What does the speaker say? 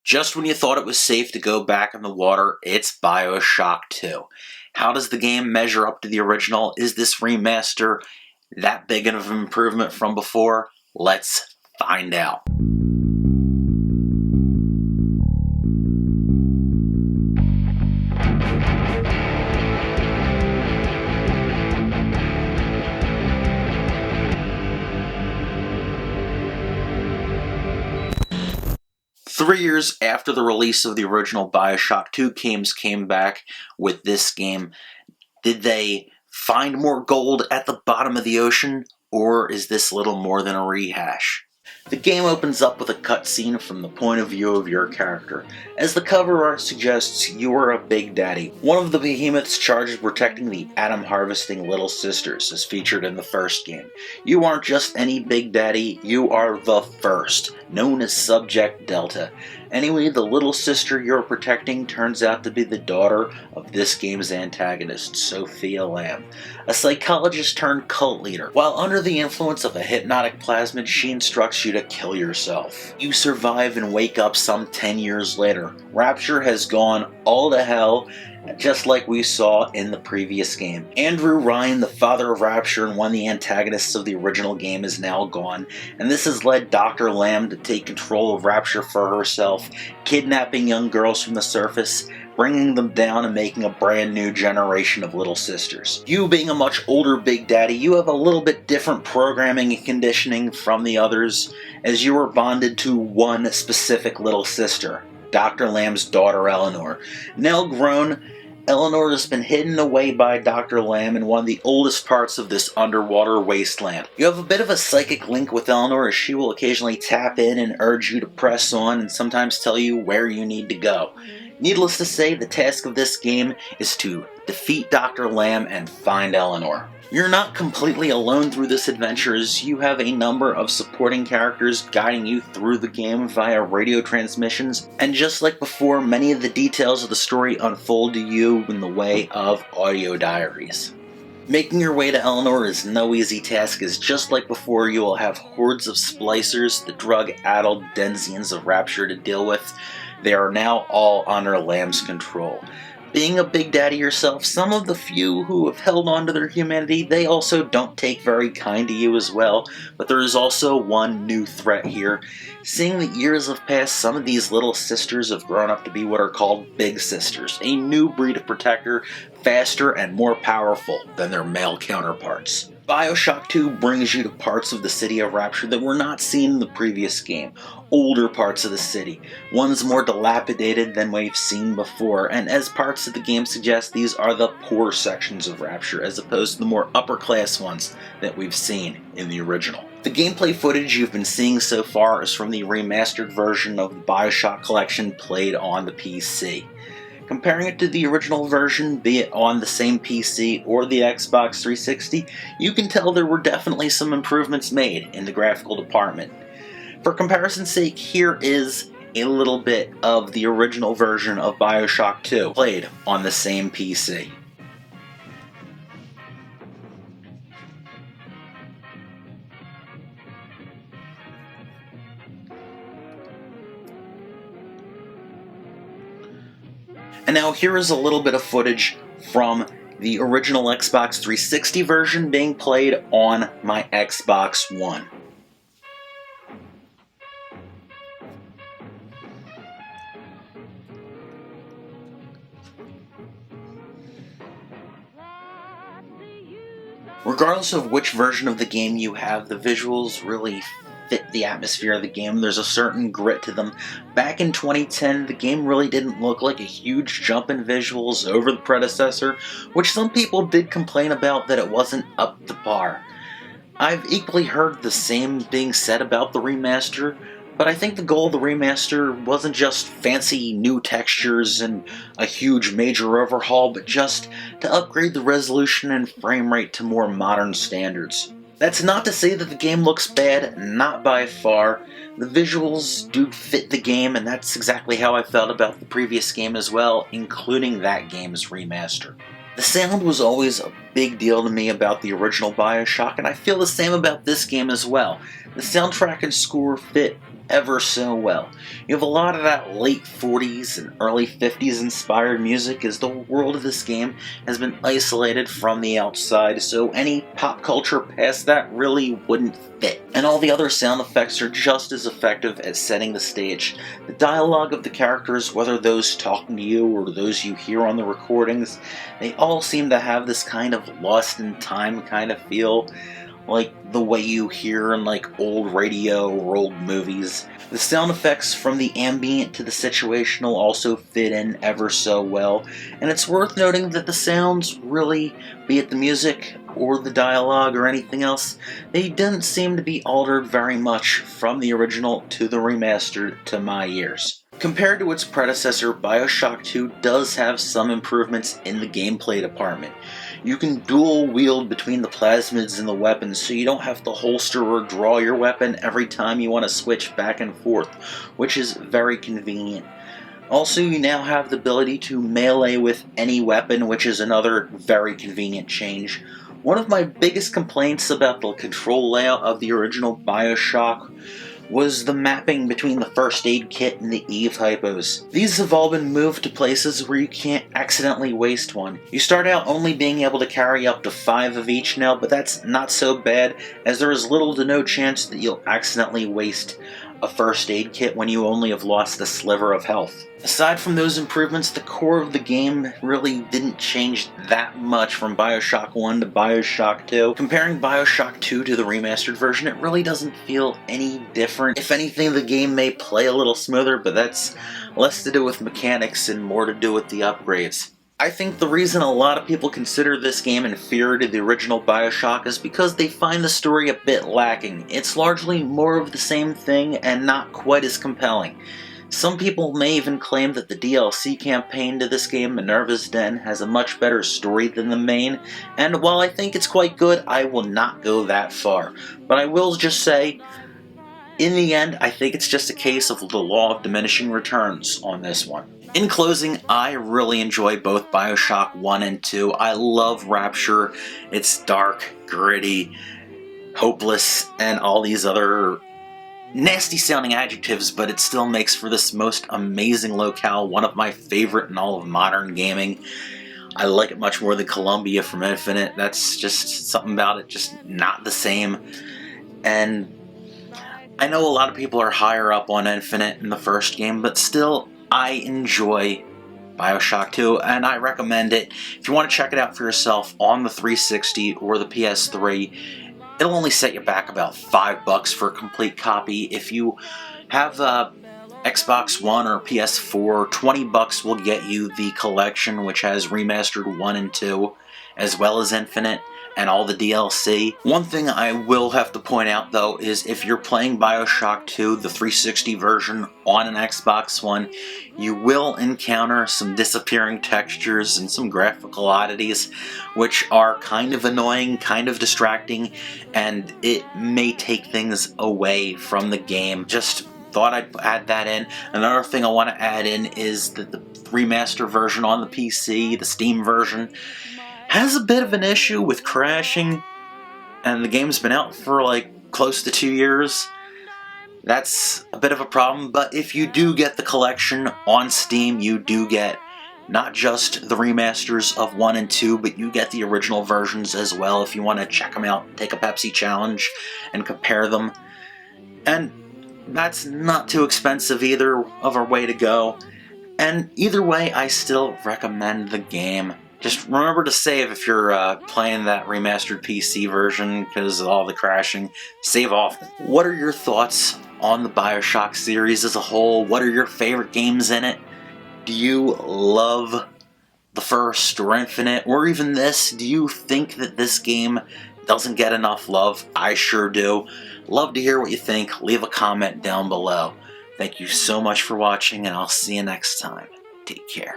Just when you thought it was safe to go back in the water, it's Bioshock 2. How does the game measure up to the original? Is this remaster that big of an improvement from before? Let's find out. 3 years after the release of the original Bioshock, 2 games came back with this game. Did they find more gold at the bottom of the ocean, or is this little more than a rehash? The game opens up with a cutscene from the point of view of your character. As the cover art suggests, you are a Big Daddy. One of the behemoths charged with protecting the atom-harvesting Little Sisters, as featured in the first game. You aren't just any Big Daddy, you are the first, known as Subject Delta. Anyway, the little sister you're protecting turns out to be the daughter of this game's antagonist, Sophia Lamb, a psychologist turned cult leader. While under the influence of a hypnotic plasmid, she instructs you to kill yourself. You survive and wake up some 10 years later. Rapture has gone all to hell, just like we saw in the previous game. Andrew Ryan, the father of Rapture and one of the antagonists of the original game, is now gone, and this has led Dr. Lamb to take control of Rapture for herself, kidnapping young girls from the surface, bringing them down and making a brand new generation of little sisters. You being a much older Big Daddy, you have a little bit different programming and conditioning from the others, as you are bonded to one specific little sister, Dr. Lamb's daughter Eleanor. Now grown, Eleanor has been hidden away by Dr. Lamb in one of the oldest parts of this underwater wasteland. You have a bit of a psychic link with Eleanor, as she will occasionally tap in and urge you to press on and sometimes tell you where you need to go. Needless to say, the task of this game is to defeat Dr. Lamb and find Eleanor. You're not completely alone through this adventure, as you have a number of supporting characters guiding you through the game via radio transmissions, and just like before, many of the details of the story unfold to you in the way of audio diaries. Making your way to Eleanor is no easy task, as just like before, you will have hordes of splicers, the drug-addled denizens of Rapture, to deal with. They are now all under Lamb's control. Being a Big Daddy yourself, some of the few who have held on to their humanity, they also don't take very kind to you as well, but there is also one new threat here. Seeing that years have passed, some of these little sisters have grown up to be what are called Big Sisters, a new breed of protector, faster and more powerful than their male counterparts. Bioshock 2 brings you to parts of the city of Rapture that were not seen in the previous game. Older parts of the city, ones more dilapidated than we've seen before, and as parts of the game suggest, these are the poor sections of Rapture as opposed to the more upper class ones that we've seen in the original. The gameplay footage you've been seeing so far is from the remastered version of the Bioshock collection played on the PC. Comparing it to the original version, be it on the same PC or the Xbox 360, you can tell there were definitely some improvements made in the graphical department. For comparison's sake, here is a little bit of the original version of Bioshock 2, played on the same PC. And now here is a little bit of footage from the original Xbox 360 version being played on my Xbox One. Regardless of which version of the game you have, the visuals really fit the atmosphere of the game. There's a certain grit to them. Back in 2010, the game really didn't look like a huge jump in visuals over the predecessor, which some people did complain about that it wasn't up to par. I've equally heard the same being said about the remaster, but I think the goal of the remaster wasn't just fancy new textures and a huge major overhaul, but just to upgrade the resolution and frame rate to more modern standards. That's not to say that the game looks bad, not by far. The visuals do fit the game, and that's exactly how I felt about the previous game as well, including that game's remaster. The sound was always a big deal to me about the original Bioshock, and I feel the same about this game as well. The soundtrack and score fit ever so well. You have a lot of that late 40s and early 50s inspired music, as the world of this game has been isolated from the outside, so any pop culture past that really wouldn't fit. And all the other sound effects are just as effective at setting the stage. The dialogue of the characters, whether those talking to you or those you hear on the recordings, they all seem to have this kind of lost in time kind of feel, like the way you hear in like old radio or old movies. The sound effects from the ambient to the situational also fit in ever so well, and it's worth noting that the sounds really, be it the music or the dialogue or anything else, they didn't seem to be altered very much from the original to the remastered to my ears. Compared to its predecessor, Bioshock 2 does have some improvements in the gameplay department. You can dual wield between the plasmids and the weapons, so you don't have to holster or draw your weapon every time you want to switch back and forth, which is very convenient. Also, you now have the ability to melee with any weapon, which is another very convenient change. One of my biggest complaints about the control layout of the original Bioshock was the mapping between the first aid kit and the Eve hypos. These have all been moved to places where you can't accidentally waste one. You start out only being able to carry up to 5 of each now, but that's not so bad, as there is little to no chance that you'll accidentally waste a first aid kit when you only have lost a sliver of health. Aside from those improvements, the core of the game really didn't change that much from Bioshock 1 to Bioshock 2. Comparing Bioshock 2 to the remastered version, it really doesn't feel any different. If anything, the game may play a little smoother, but that's less to do with mechanics and more to do with the upgrades. I think the reason a lot of people consider this game inferior to the original Bioshock is because they find the story a bit lacking. It's largely more of the same thing and not quite as compelling. Some people may even claim that the DLC campaign to this game, Minerva's Den, has a much better story than the main, and while I think it's quite good, I will not go that far. But I will just say, in the end, I think it's just a case of the law of diminishing returns on this one. In closing, I really enjoy both Bioshock 1 and 2. I love Rapture. It's dark, gritty, hopeless, and all these other nasty sounding adjectives, but it still makes for this most amazing locale, one of my favorite in all of modern gaming. I like it much more than Columbia from Infinite. That's just something about it, just not the same. And I know a lot of people are higher up on Infinite in the first game, but still, I enjoy Bioshock 2, and I recommend it. If you want to check it out for yourself on the 360 or the PS3, it'll only set you back about $5 for a complete copy. If you have Xbox One or PS4, $20 will get you the collection, which has Remastered 1 and 2, as well as Infinite, and all the DLC. One thing I will have to point out, though, is if you're playing Bioshock 2, the 360 version, on an Xbox One, you will encounter some disappearing textures and some graphical oddities, which are kind of annoying, kind of distracting, and it may take things away from the game. Just thought I'd add that in. Another thing I want to add in is that the remaster version on the PC, the Steam version, has a bit of an issue with crashing, and the game's been out for like close to 2 years. That's a bit of a problem, but if you do get the collection on Steam, you do get not just the remasters of 1 and 2, but you get the original versions as well if you want to check them out, take a Pepsi challenge, and compare them. And that's not too expensive either of a way to go. And either way, I still recommend the game. Just remember to save if you're playing that remastered PC version, because of all the crashing. Save often. What are your thoughts on the Bioshock series as a whole? What are your favorite games in it? Do you love the first or Infinite, or even this? Do you think that this game doesn't get enough love? I sure do. Love to hear what you think. Leave a comment down below. Thank you so much for watching, and I'll see you next time. Take care.